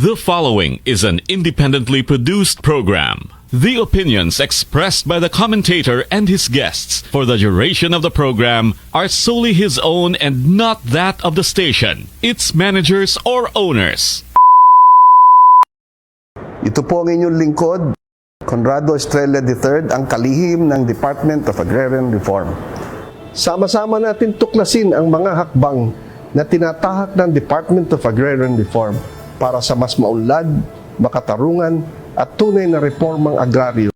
The following is an independently produced program. The opinions expressed by the commentator and his guests for the duration of the program are solely his own and not that of the station, its managers or owners. Ito po ang inyong lingkod, Conrado Estrella III, ang kalihim ng Department of Agrarian Reform. Sama-sama natin tuklasin ang mga hakbang na tinatahak ng Department of Agrarian Reform para sa mas maunlad, makatarungan at tunay na reformang agraryo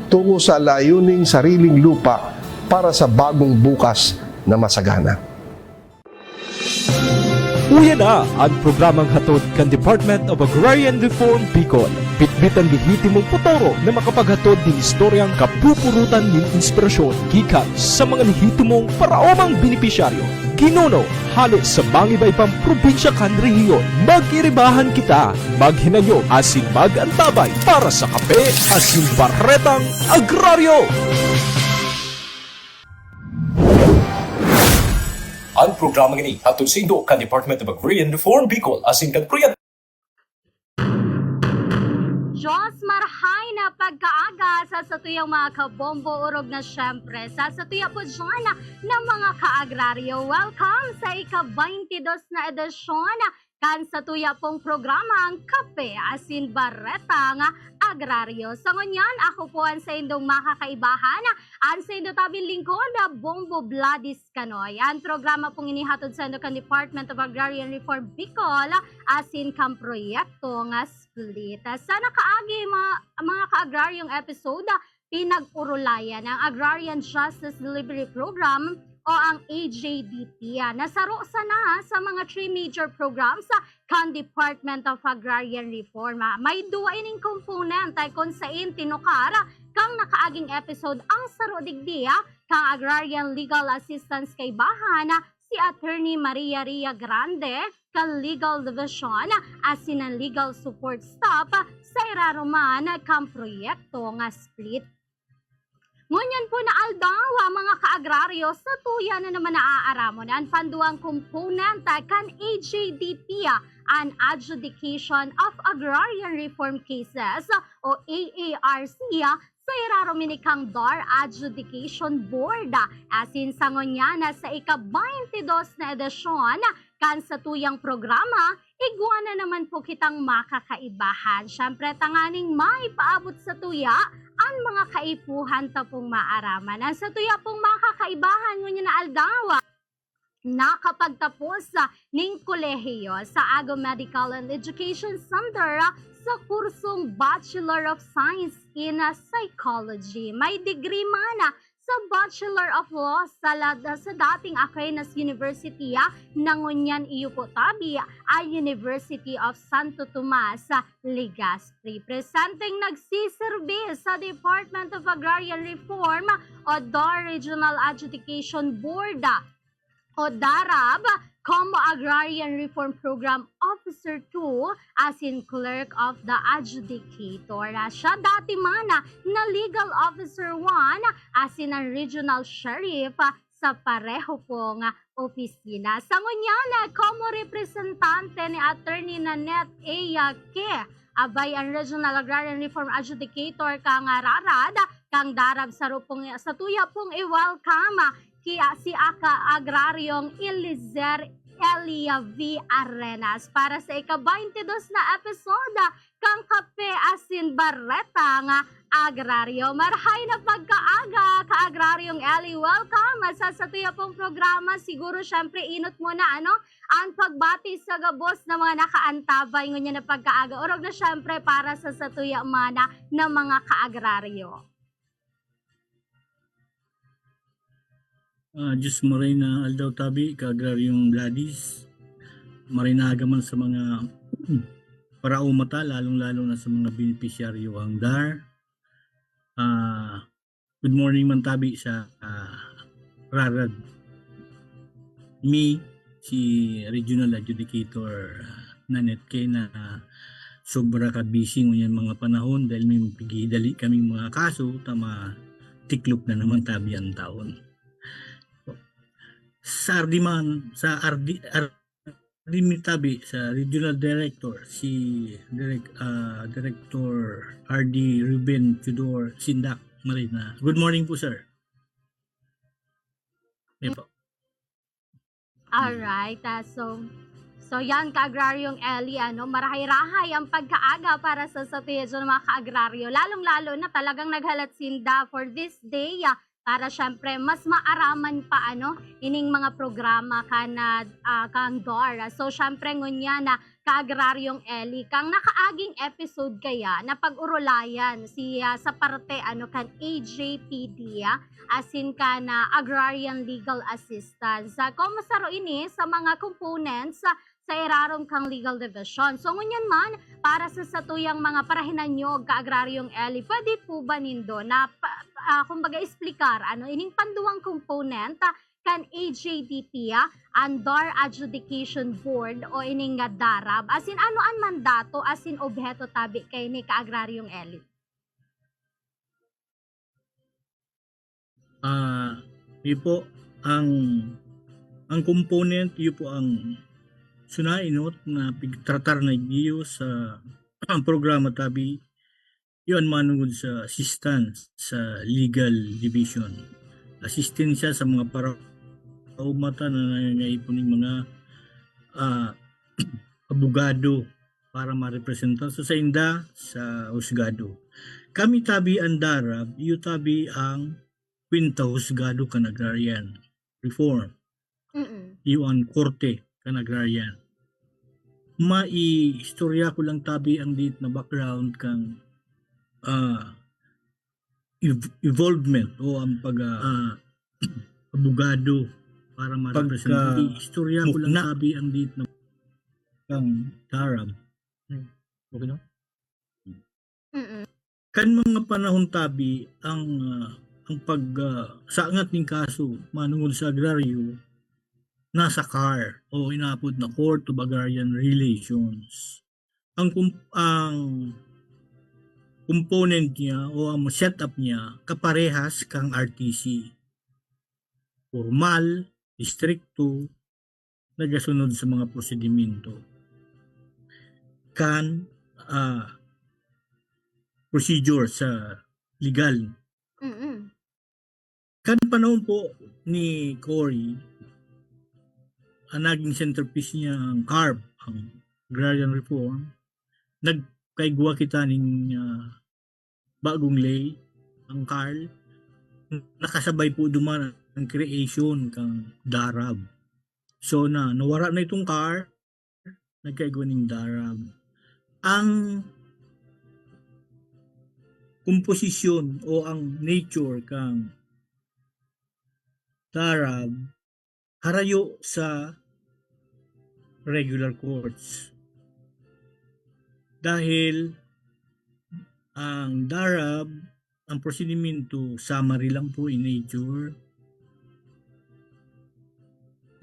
tungo sa layuning sariling lupa para sa bagong bukas na masagana. Uya na ang programang hatod kan Department of Agrarian Reform Bicol. Bitbitan lehitimong potoro na makapaghatod ng istoryang kapupurutan ng inspirasyon gikan sa mga lehitimong paraomang benepisyaryo. Ginuno, halos sa bangibay pang probinsya kan rehiyon. Magkiribahan kita, maghinayo asin magantabay para sa kape asin baretang agraryo. Ang programa ini hatod sa Indo kan Department of Agrarian Reform Bicol asin kan Priya. Diyos marhay na pagkaaga sa satuyang mga kabombo urog na syempre sa satuya po dyan ng mga kaagraryo. Welcome sa ika-22 na edisyon kan satuya pong programa ang Kape Asin Baretang Agraryo. Sa ngunyan, ako po ang sa indong makakaibahan, ang sa indo tabing lingkod na Bombo Bladis Canoy. Ang programa pong inihatod sa indo kan Department of Agrarian Reform Bicol asin kang proyekto nga split. Sa nakaagi mga ka-agraryong episode, pinag-urulayan ang Agrarian Justice Delivery Program o ang AJDP. Nasaro sana sa mga 3 major programs kan Department of Agrarian Reform. May duwa ining component ay kung saan tinukara kang nakaaging episode ang saro digdiya kang Agrarian Legal Assistance kay Bahana si Attorney Maria Ria Grande kang Legal Division asin ang legal support staff sa iraruman kang proyekto nga split. Ngunyan po na aldawa mga kaagraryo sa tuya na naman naaaramon ang panduang component kan AJDP an Adjudication of Agrarian Reform Cases o AARC sa iraruminikang DAR Adjudication Board asin sa ngunya sa ika-22 na edisyon kan sa tuyang programa iguana naman po kitang makakaibahan. Siyempre tanganing may paabot sa tuya ang mga kaipuhan tapong maaraman. Ang sa tuya pong makakaibahan ngunyan na aldawa nakapagtapos ning kolehiyo sa Ago Medical and Education Center sa kursong Bachelor of Science in Psychology. May degree man sa Bachelor of Law sa dating Aquinas University nangunyan iyo po tabi ay University of Santo Tomas Legazpi. Presenting nagsiserbi sa Department of Agrarian Reform o DAR Regional Adjudication Board o DARAB como Agrarian Reform Program Officer 2 as in Clerk of the Adjudicator. Siya dati mana na Legal Officer 1 as in ang Regional Sheriff sa pareho pong opisina. Sa ngunya como representante ni Attorney Nanette A. Ke, abay ang Regional Agrarian Reform Adjudicator kang rarad kang darab sa tuya pong i-welcome kaya si Agraryong Elizer Elia V. Arenas para sa ika-22 na episode kang Kape Asin Baretang Agraryo. Marhay na pagkaaga ka-agraryong Eli. Welcome sa tuya pong programa. Siguro syempre inot mo na ang pagbati sa gabos na mga nakaantabay ngunyan na pagkaaga. Orog na syempre para sa tuya mana ng mga ka-agraryo. Diyos maray na aldaw tabi, ka-agraryong Gladys. Maray na agaman sa mga parao mata, lalong-lalo na sa mga benepisyaryo ang DAR. Good morning man tabi sa Rarad. Me, si Regional Adjudicator Nanette Ke na sobra ka busy ngunyan mga panahon dahil may pigidali kaming mga kaso, tama tiklop na naman tabi ang taon. Sa Ardiman, sa Tabi sa Regional Director, si Director R.D. Ruben Tudor Sindak Marina. Good morning po, sir. Yan po. Alright, so yan ka-agraryong Ellie, marahay-rahay ang pagkaaga para sa satiyo ng mga ka-agraryo. Lalong-lalo na talagang naghalatsinda for this day, para syempre mas maaraman pa ining mga programa kang DOR. So syempre ngunya na ka-agraryong Ellie kang nakaaging episode kaya na pag-urulayan siya sa parte kan AJPD, asin ka na Agrarian Legal Assistance. Kumusta ro ini sa mga components sa irarom kang legal division. So ngunyan man, para sa satuyang mga parahinan nyo, ka-agraryong Ellie, pwede po ba nindo na kumbaga explicar ining panduang component kan AJDP, Andor Adjudication Board o ining DARAB, asin ano an mandato asin objeto tabi kay ni ka-agraryong Ellie? Yun po ang component, yun po ang sunainot na pigtratar na iyo sa programa tabi yun manungod sa assistance sa legal division, asistensya sa mga paraumata na nangyayipon ng mga abogado para marepresenta sa inda sa husgado. Kami tabi ang DARAB, iyo tabi ang kwinta husgado kan agrarian reform. Iyo ang korte kan agrarian. Mai-istorya ko lang tabi ang dit na background kang involvement o ang abogado para ma-represent. Istorya ko lang tabi ang dit na kang DARAB. Okay no? Kan mga panahon tabi ang saangat ng kaso manungod sa agraryo nasa CAR o inapod na Court of Agrarian Relations. Ang component niya o ang setup niya kaparehas kang RTC. Formal, distrikto, nagasunod sa mga prosedimento. Kan procedure sa legal. Kan panahon po ni Cory, ang naging centerpiece niya ang CARB, ang Agrarian Reform, nagkaigwa kita ng bagong lay, ang CARL, nakasabay po duman ang creation kang DARAB. So nawara na itong CAR, nagkaigwa ng DARAB. Ang komposisyon o ang nature kang DARAB harayo sa regular courts. Dahil ang DARAB, ang prosedimento, summary lang po in nature.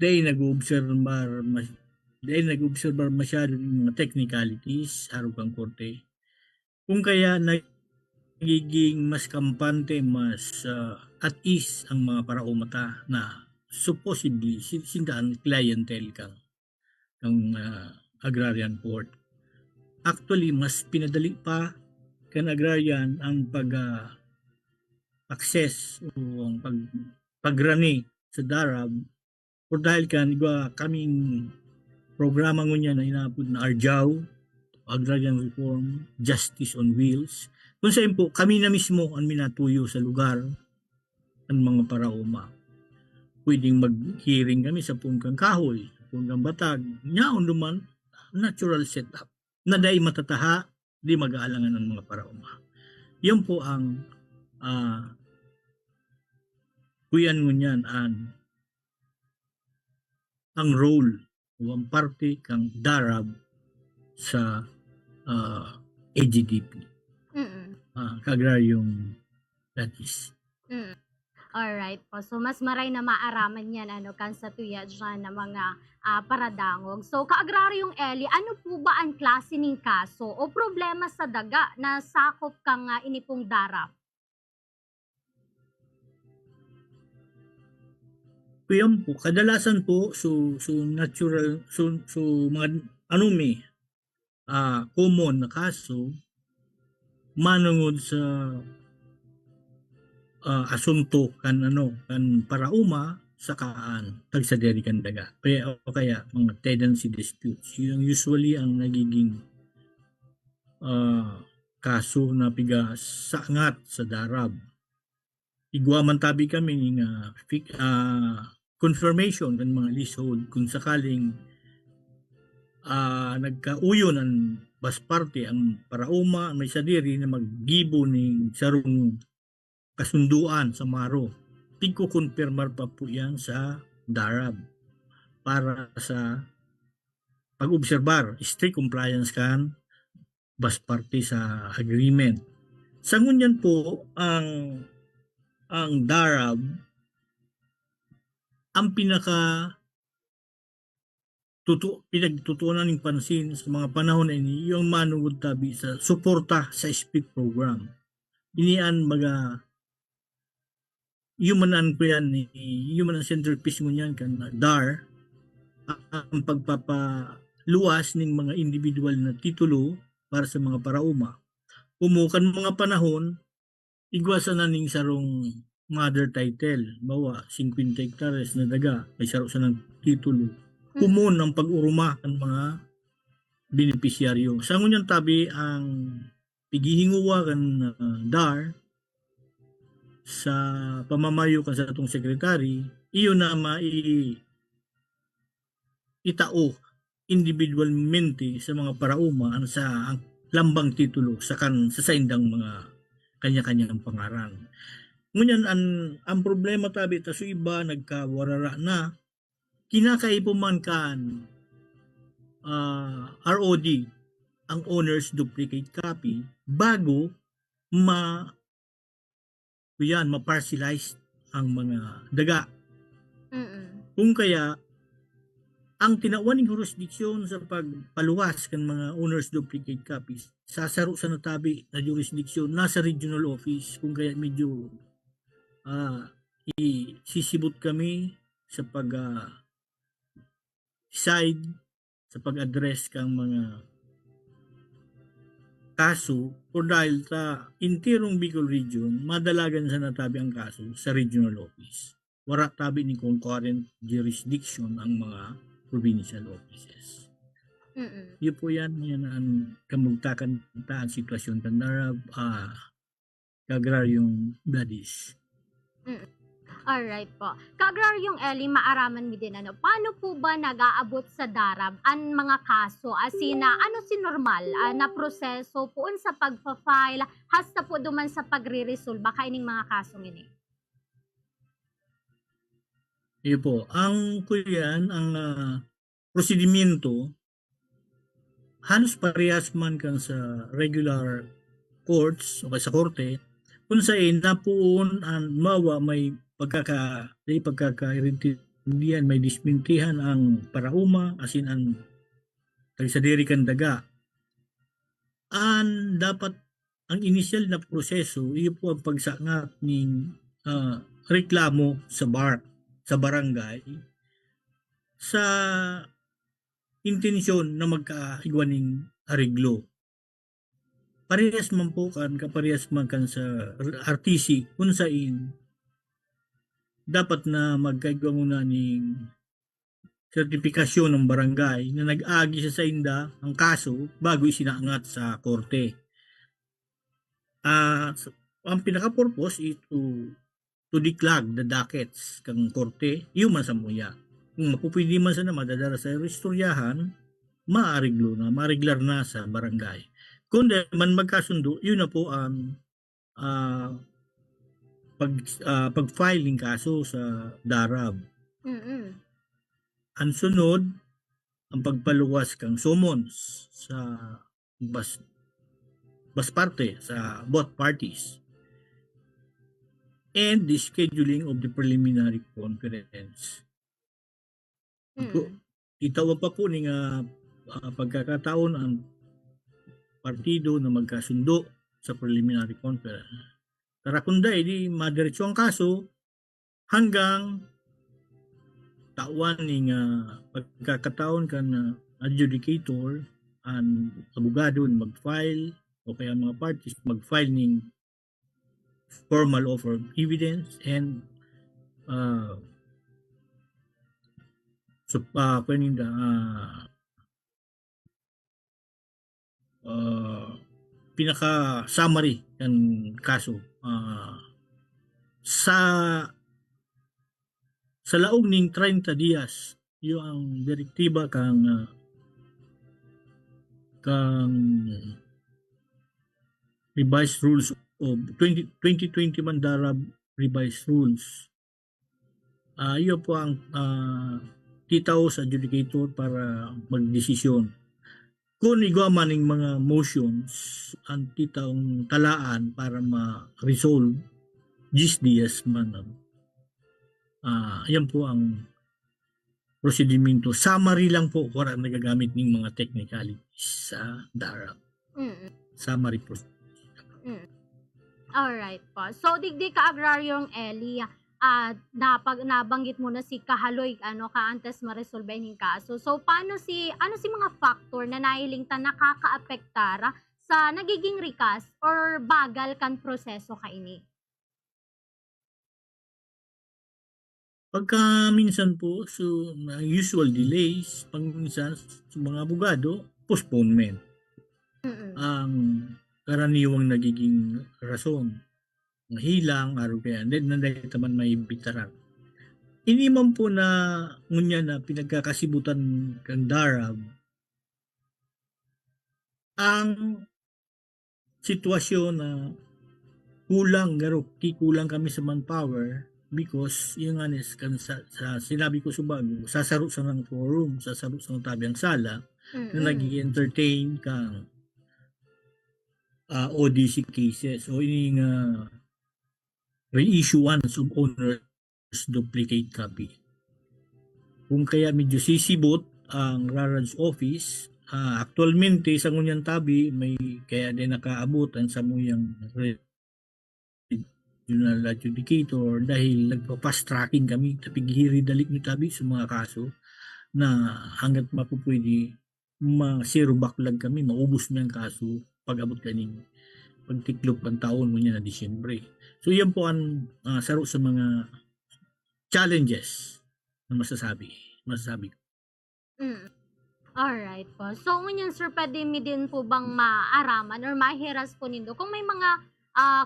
Dahil nag-observe masyado ng mga technicalities, araw kang korte. Kung kaya nagiging mas kampante, mas at ease ang mga paraumata na supposedly sindaan clientele kang agrarian court. Actually, mas pinadali pa kan agrarian ang pag-access o ang pagrani sa DARAB or dahil kaming programa ngunya na inapod na ARJAW, Agrarian Reform, Justice on Wheels. Kung saan po, kami na mismo ang minatuyo sa lugar ng mga parauma. Pwedeng mag-hearing kami sa Pungkang Kahoy, Pungkang Batag, nyaon duman, natural setup. Na dahil matataha, di mag-aalangan ng mga parauma. Yan po ang kuyan ngunyan ang role o ang parte kang DARAB sa AGDP. Kagraryong that is. Alright po. So, mas maray na maaraman yan, kan sa tuya dyan na mga paradangog. So, ka-agraryong Ellie, ano po ba ang klase ng kaso o problema sa daga na sakop kang inipong DARAB? Yan po, kadalasan po natural mga common na kaso manungod sa asunto kan parauma sa kaan tagsaderi kan daga. Kaya mga tenancy disputes yung usually ang nagiging kaso na piga sangat sa darab. Igwaman tabi kami nga confirmation ng mga leasehold kung sakaling nagkauyo ng basparte ang parauma may sadiri na maggibo ng sarong kasunduan sa maro. Tigko-confirmar pa po yan sa darab para sa pag-obserbar, strict compliance kan basparte sa agreement. Sa ngunyan po ang darab ang pinagtutuunan ng pansin sa mga panahon na ini yung manungod tabi sa suporta sa SPIC program. Inian human centerpiece mo yan kan DAR ang pagpapaluwas ng mga individual na titulo para sa mga parauma. Umukan mga panahon, igwasan na ning sarong mother title, bawa 50 hectares na daga, may saro sa ng titulo. Kumon ang pag-uruma ng mga benepisyaryo. Sa ngunyan tabi ang pigihinguwa kan DAR sa pamamayo kan sa atong sekretary, iyon na itao individualmente sa mga parauma ang sa lambang titulo sa saindang mga kanya-kanyang pangaran. Ngunyan ang problema tabi ta so iba nagkawarara na kinakaipuman kan ROD ang owner's duplicate copy bago ma-parcelize ang mga daga. Kung kaya ang tinawan ng jurisdiksyon sa pagpaluwas kan mga owner's duplicate copies sasaro sa natabi na jurisdiksyon nasa regional office. Kung kaya medyo isisibot kami sa side sa pag-address kang mga kaso o dahil sa intirong Bicol region madalagan sa natabi ang kaso sa regional office. Wala tabi ni concurrent jurisdiction ang mga provincial offices. Yun po yan ang kamugtakan taan sitwasyon kan darab kagraryong bodies. Alright po. Kagraryong Eli, maaraman mi din paano po ba nag-aabot sa darab ang mga kaso? Asina, si normal na proseso poon sa pagpa-file, hasta po duman sa pagre-resolve kaining mga kaso ini? Iyo po, ang prosedimento halos parehas man kan sa regular courts o sa korte kung saan napuon ang mawa may pagkakairintindihan, may dismintihan ang parauma asin ang tagsadiri kan daga. Dapat ang initial na proseso iyo po ang pagsangat ng reklamo sa barangay sa intensyon na magkaigwaning ariglo. Parehas man po kaparehas man kan sa RTC kung saan dapat na magkaigwa muna ng sertifikasyon ng barangay na nag-agi sa sainda ang kaso bago isinaangat sa korte. Ang pinaka-purpose is to declag the dockets kang korte, yung man sa muya. Kung mapupwede man sa na madadara sa istoryahan, maariglar na sa barangay. Kung man magkasundo, yun na po ang pag-filing kaso sa darab. Ang sunod, ang pagpaluwas kang summons sa basparte sa both parties. And the scheduling of the preliminary conference. Itawa pa po ng pagkakataon ang partido na magkasundo sa preliminary conference. Tara kunda, di madiretso ang kaso hanggang tawan ning pagkakataon kan adjudicator and abogado na mag-file o kaya mga parties mag-file ning formal offer of evidence and kaning pinaka summary ng kaso sa laog ning 30 dias yung ang direktiba kang revised rules of 2020 Mandarab revised rules. Yun po ang titaw sa adjudicator para magdesisyon. Kung igawa man ng mga motions ang titaong talaan para ma-resolve 10 dias man. Yan po ang prosedimento. Summary lang po kung ang nagagamit ng mga technicalities sa DARAB. Summary procedure. Alright po. So, digdi ka agraryong Eli, nabanggit mo na si Kahaloy, kaantes ma-resolve yung kaso. So, ano si mga factor na nahiling ta nakaka-apektara sa nagiging recast or bagal kan proseso kaini? Pagka minsan po, so usual delays, pag minsan sa mga abogado, postponement. Ang karaniwang nagiging rason. Hilang, araw kaya, then nanday taman may bitaran. Inimam po na ngunya na pinagkakasibutan kang DARAB, ang sitwasyon na kulang kami sa manpower because yung anis sa sinabi ko sa bago, sasaro sa ng forum, sasaro sa ng tabiang sala na nag-entertain kang ODC cases o ining reissuance of owner's duplicate copy. Kung kaya medyo sisibot ang RARAD's office, actualmente sa ngunyang tabi may kaya din nakaabot ang sa nguyang regional adjudicator dahil nagpa-fast tracking kami tapigihiri dalik ni tabi sa mga kaso na hanggat mapupwede ma-zero backlog kami, maubos na ang kaso pag-abot kaning pagtiklop ang taon mo niya na Disyembre. So yan po ang saro sa mga challenges na masasabi ko. Alright po. So ngunyan sir, pwede mi din po bang maaraman or mahiras po nindo kung may mga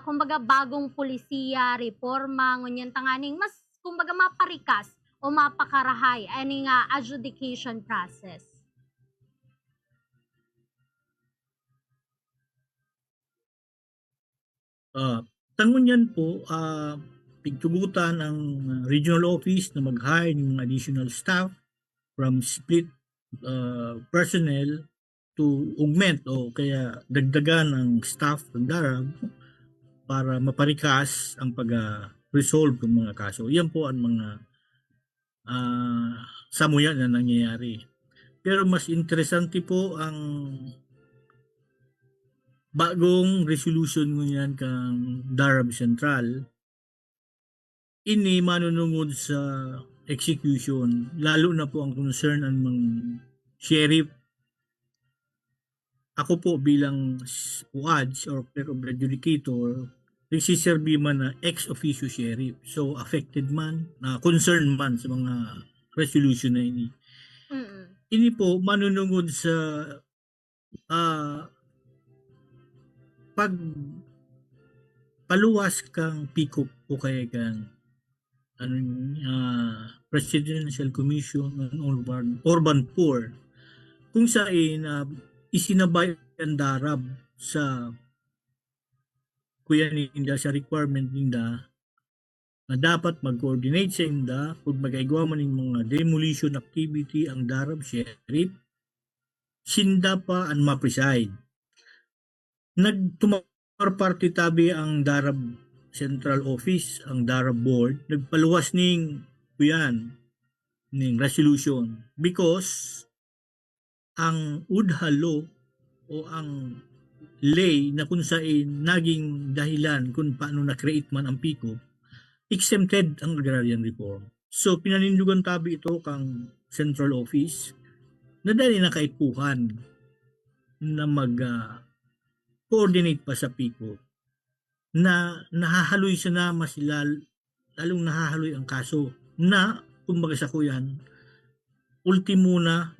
kumbaga bagong polisiya, reforma, ngunyan tanganing mas kumbaga maparikas o mapakarahay ani nga adjudication process? Tangon yan po, pigtugutan ang regional office na mag-hire ng additional staff from split personnel to augment o kaya dagdagan ang staff ng DARAB para maparikas ang pag-resolve ng mga kaso. Yan po ang mga samuyan na nangyayari. Pero mas interesante po ang bagong resolution mo yan kang DARAB Central, ini manunungod sa execution, lalo na po ang concern ang mga sheriff. Ako po bilang UADS or clerk of adjudicator, nagsiserbi man na ex officio sheriff. So affected man, concerned man sa mga resolution na ini. Ini po manunungod sa pag paluwas kang PICOP o kaya kang Presidential Commission on Urban Poor kung saan isinabay ang DARAB sa kuya ninda sa requirement ninda na dapat mag-coordinate sa inda kung magagawa man ng mga demolition activity ang DARAB sheriff sinda pa ang ma-preside. Nagtumarparty tabi ang DARAB Central Office, ang DARAB Board, nagpaluwas ning kuyan, ning resolution because ang UDHA law o ang lay na kung saan naging dahilan kung paano na-create man ang PICO, exempted ang agrarian reform. So pinanindugan tabi ito kang central office na dahil nakaipuhan na mag-coordinate pa sa PICO na nahahaloy sa nama sila, lalong nahahaloy ang kaso na kumbaga sa kuyan, ultimo na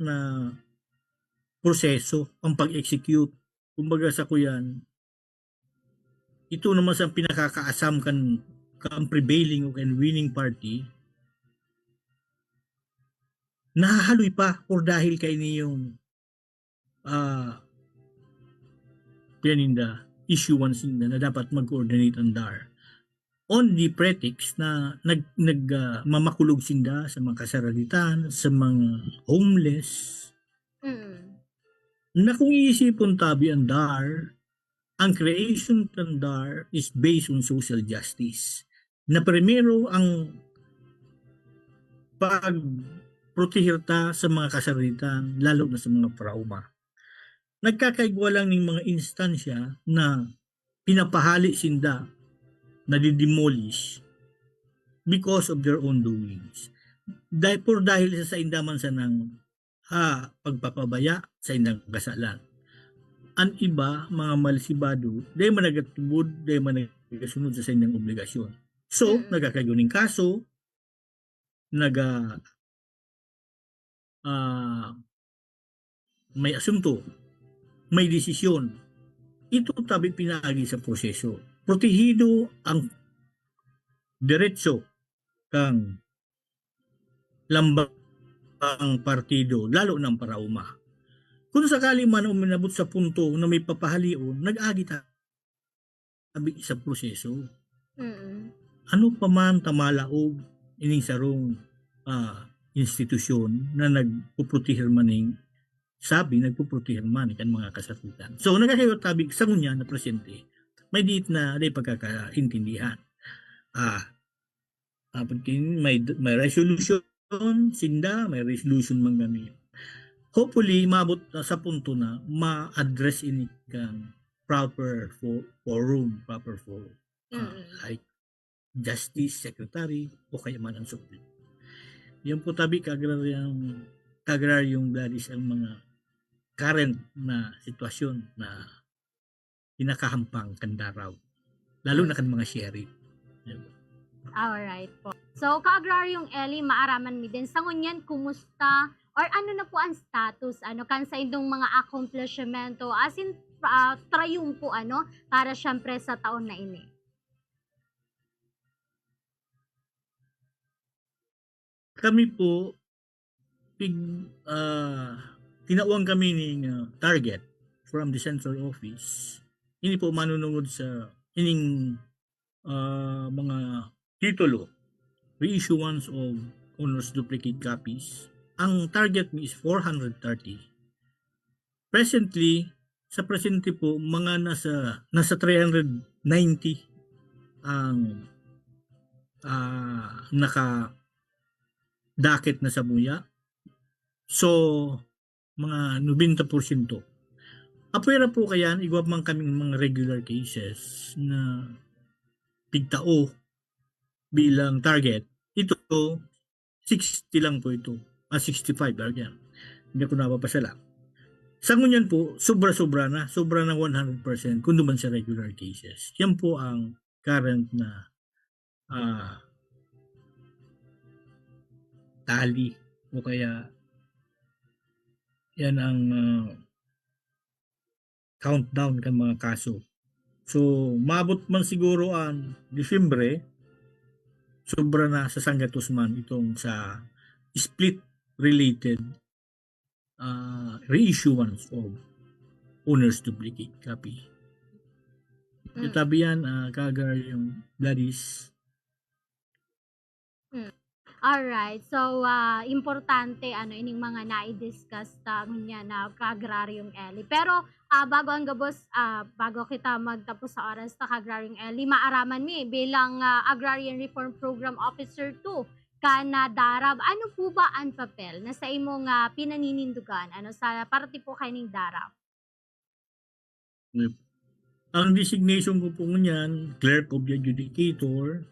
proseso ang pag-execute. Kumbaga sa kuyan, ito naman sa pinakakaasam kan prevailing o kan winning party, nahahaloy pa or dahil kay niyong pianinda issuance na dapat mag-coordinate ang DAR on the pretext na mamakulog sinda sa mga kasaralitan, sa mga homeless, na kung iisipon tabi ang DAR, ang creation ng DAR is based on social justice. Na primero ang pagprotehirta sa mga kasaritan, lalo na sa mga trauma. Nagkakaigwa lang ng mga instansya na pinapahali sinda, nadidemolish because of their own doings. Dahil sa indaman sa nang pagpapabaya sa indang kasalan. Ang iba, mga malisibado, dahil managatubod, dahil managasunod sa indang obligasyon. So, nagkakaguning kaso, may asunto, may desisyon. Ito tabi pinagi sa proseso. Protehido ang diretso kang lambang ang partido, lalo ng parauma. Kung sakali man uminabot sa punto na may papahalion, nag-agi tabi sa proseso. Ano pa man tamalaog ining sarong institusyon na nagpuprotihir maning nagpuprotihir man kan mga kasakitan. So nagkakayo tabi sa ngunya na presente, may diit na day pagkakaintindihan. May resolution sinda, may resolution man kami. Hopefully, mabot sa punto na ma-address ini kang proper forum, like Justice Secretary o kaya man ang Supreme. Yan po tabi kagraryong dadis ang mga current na sitwasyon na pinakahampang kandaraw. Lalo na kan mga sheriff. Alright po. So, ka-agraryong Eli, maaraman mi din. Sa ngunyan, kumusta? Or ano na po ang status? Kan sa indong mga accomplishmento? As in, triumpo, para syempre sa taon na ini. Kami po, tinawang kami ng target from the central office. Ini po manunungod sa ining mga titulo, reissuance of honors duplicate copies. Ang target mo is 430. Presently, sa presente po, mga nasa 390 ang naka-docket na sa buya. So, mga 90%. Apwera po kaya, igwap man kaming mga regular cases na pigtao bilang target. Ito, 60 lang po ito. 65 target. Hindi ko napapasala. Sa ngunyan po, sobra na 100% kung duman sa regular cases. Yan po ang current na tali o kaya yan ang countdown kan mga kaso. So, mabot man siguro ang Disyembre, sobra na sa Sangatos man itong sa split-related reissuance of owner's duplicate copy. Itabi yan, kagar yung Gladys. Alright. So, importante, ining mga na-discuss niya na ka-agraryong Eli. Pero, bago ang gabos, bago kita magtapos sa oras na ka-agraryong Eli, maaraman mi bilang Agrarian Reform Program Officer 2, kana Darab, ano po ba ang papel na sa imong pinaninindugan? Sa parte po kayo ng Darab? Ang designation ko po niyan, Clerk of the Adjudicator,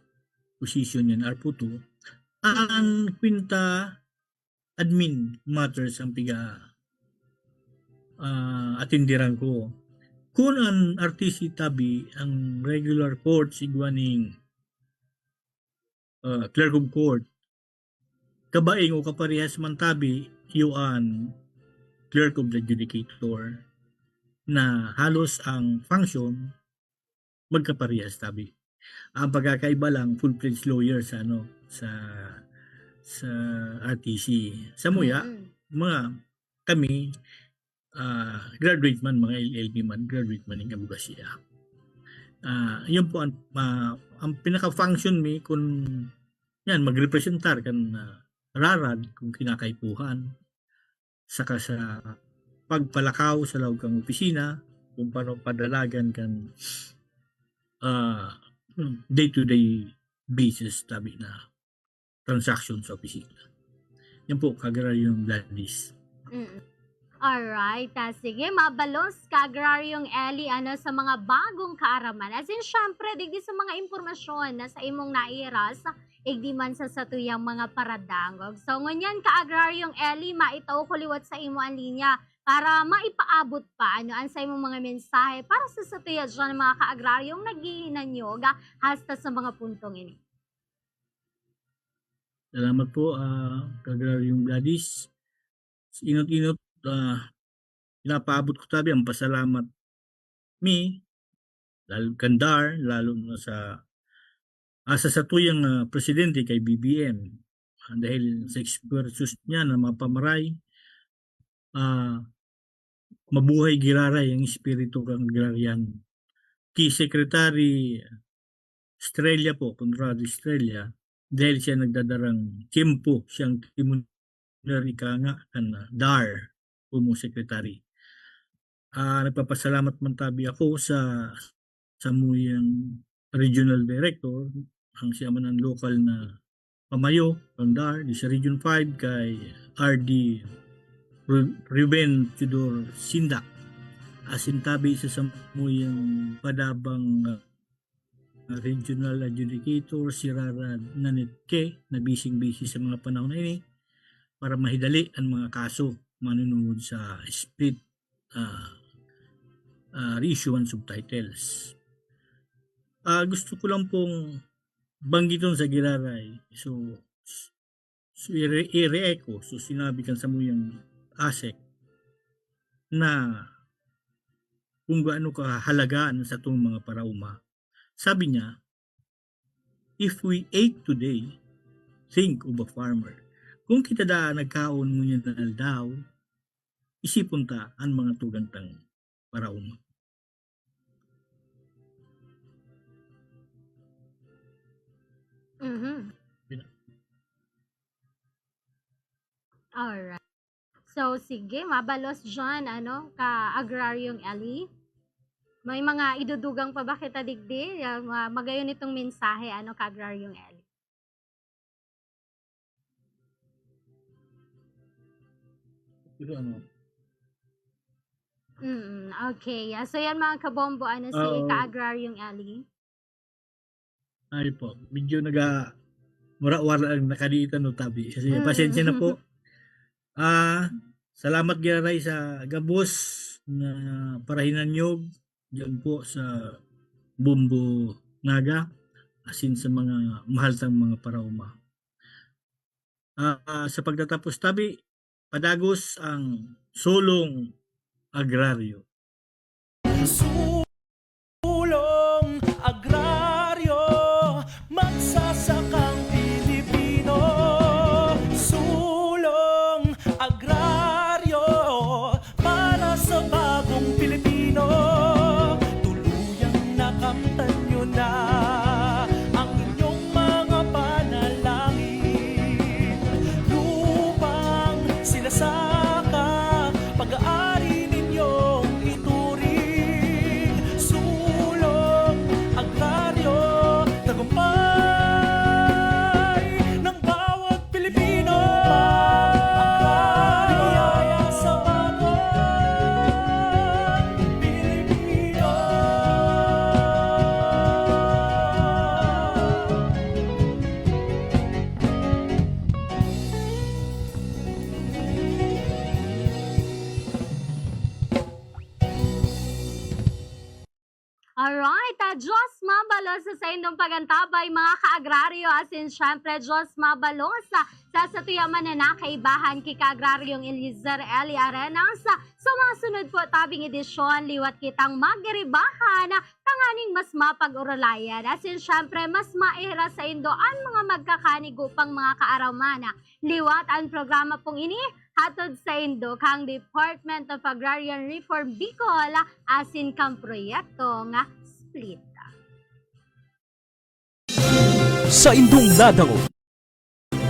position yan, ARPO 2. Ang kwinta admin matters ang piga atindiran ko. Kung ang RTC tabi ang regular court sigwaning clerk of court, kabaing o kaparehas man tabi yuan clerk of the judicator na halos ang function magkaparehas tabi. Ang pagkakaiba lang full-fledged lawyer sa sa RTC. Sa muya, mga kami graduate man, mga LLB man, graduate man ng abogasiya. Yun po ang pinaka-function mi kung yan magrepresentar kan rarad kung kinakaipuhan saka sa pagpalakaw sa loob kang opisina kung paano padalagan kan day-to-day basis tabi na transaction sa opisina. Yan po, kagraryong Gladys. Alright, sige, mabalos ka-agraryong Eli sa mga bagong kaaraman. As in, syempre, digdi sa mga impormasyon na sa imong nairas, igdi man sa satuyang mga paradangog. So, ngunyan ka-agraryong Eli, maitaw ko liwat sa imo ang linya para maipaabot pa ang sa imong mga mensahe para sa satuya dyan mga ka-agraryong naghihinanyog hasta sa mga puntong ini. Salamat po, kagraryong Gladys. Inot-inot, pinapaabot ko tabi ang pasalamat lalo kandar, lalo na sa tuyang presidente kay BBM. Dahil sa ekspertus niya na mapamaray, mabuhay giraray ang espiritu kang agrarian. Key Secretary Estrella po, Conrado Estrella, dahil siya nagdadarang tiempo siyang timunari ka nga kan DAR, Umo Secretary. Nagpapasalamat man tabi ako sa muyang regional director, ang siya man ang local na pamayo ng DAR, di sa Region 5 kay RD Ruben Tudor Sindak. Asintabi sa samuyang padabang regional adjudicator si Rara Nanetke na bising-busy sa mga panahon na ini para mahidali ang mga kaso manunungod sa split reissue and subtitles. Gusto ko lang pong banggiton sa giraray. So i-re-echo. So sinabi kan sa muyang ASEC na kung gaano kahalagaan sa itong mga parauma. Sabi niya, if we ate today, think of a farmer. Kung kita nagkaon mo niya na daw, isipon ta ang mga tugantang parauma. Alright. So, sige, mabalos dyan, ka-agraryong Eli. May mga idudugang pa ba kita digdi? Magayon itong mensahe, ka-agraryong Eli. Okay. So, yan mga kabombo, si ka-agraryong Eli. Ay po, medyo wara-wara ang nakadiitan no tabi. Kasi pasensya na po. Salamat giraray sa gabos na parahinan nyo diyan po sa Bumbo Naga asin sa mga mahal tang mga parauma. Sa pagtatapos tabi, padagos ang sulong agraryo. Sulong agraryo, magsasakang Pilipino. Sulong agraryo, para sa bagong Pilipino. Tuluyang nakamtan nyo na ang inyong mga panalangin. Lupang sinasaka, pag-aari ninyong ituring. Alright, Diyos mabalos sa indong pagantabay mga kaagraryo asin syempre Diyos mabalos sa tuyaman na nakaibahan ki kaagraryong Eliezer Eli Arenas sa mga sunod po tabing edisyon liwat kitang magiribahan tanganing mas mapag-urulayan asin syempre mas maihira sa indo ang mga magkakanig upang mga kaaramana liwat ang programa pong ini hatod sa indo kang Department of Agrarian Reform Bicol asin kang proyekto nga split. Sa indong nadango,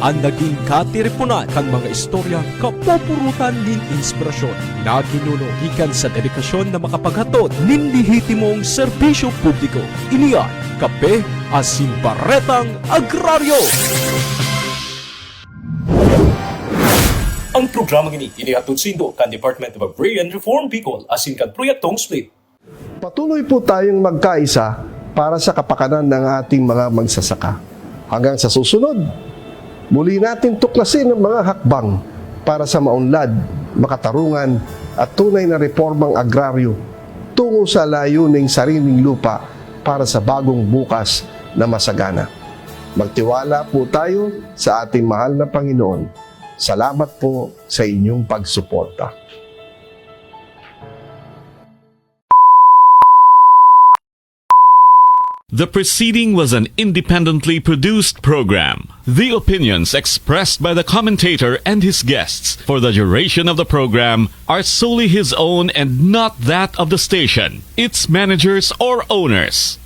ang naging katiripunan kang mga istorya kapupurutan nin inspirasyon na ginuno ikan sa dedikasyon na makapaghatod nin lihitimong serbisyo publiko. Iniyan, kape asin baretang agraryo. Ang programang ini inihatod sa Indo kan Department of Agrarian Reform Bicol asin kan proyektong split. Patuloy po tayong magkaisa para sa kapakanan ng ating mga magsasaka. Hanggang sa susunod, muli natin tuklasin ang mga hakbang para sa maunlad, makatarungan at tunay na reformang agraryo tungo sa layuning sariling lupa para sa bagong bukas na masagana. Magtiwala po tayo sa ating mahal na Panginoon. Salamat po sa inyong pagsuporta. The preceding was an independently produced program. The opinions expressed by the commentator and his guests for the duration of the program are solely his own and not that of the station, its managers, or owners.